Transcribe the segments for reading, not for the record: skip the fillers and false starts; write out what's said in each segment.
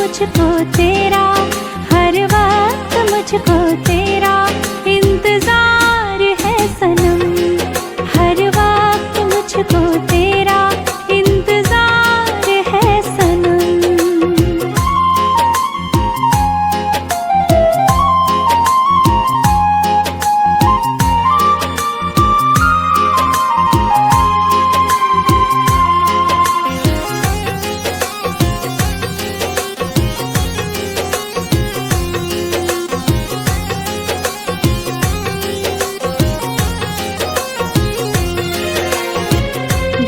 मुझको तेरा, हर वक्त मुझको तेरा इंतजार है सनम, हर वक्त मुझको तेरा इंतजार है सनम।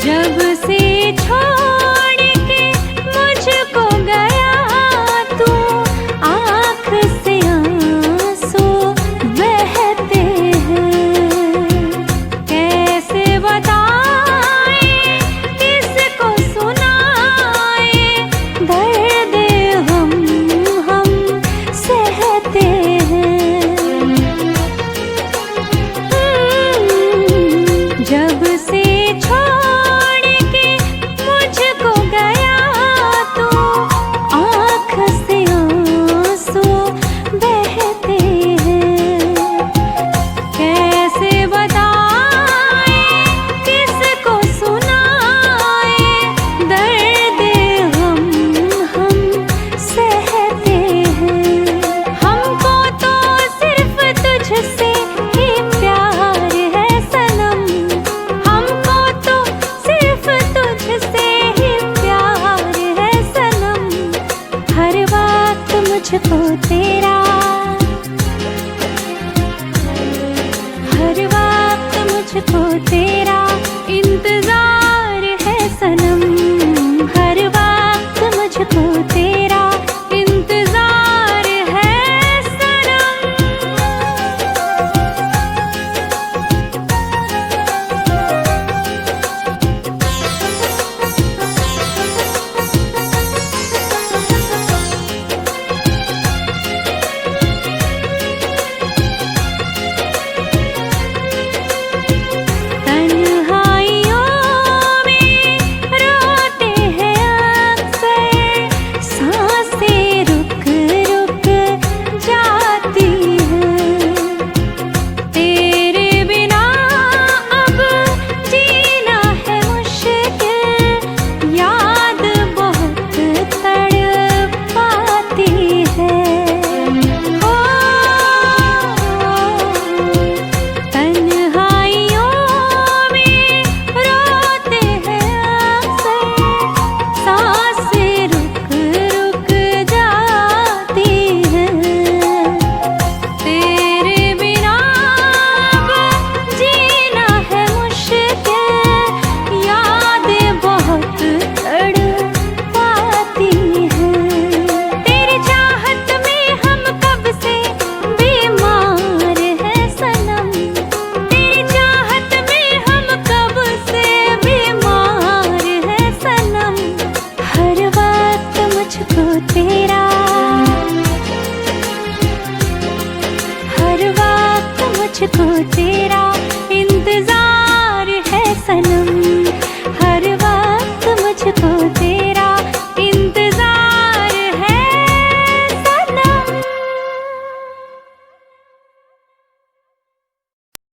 जब से छोड़ के मुझको गया तू, आँख से आंसू बहते हैं। कैसे बताएं, किसको सुनाएं, दर्द हम सहते हैं। जब से मुझको तेरा, हर वक्त मुझको तेरा इंतजार है सनम, हर वक्त मुझको तेरा इंतजार है सनम। तेरा, हर वक्त मुझको तेरा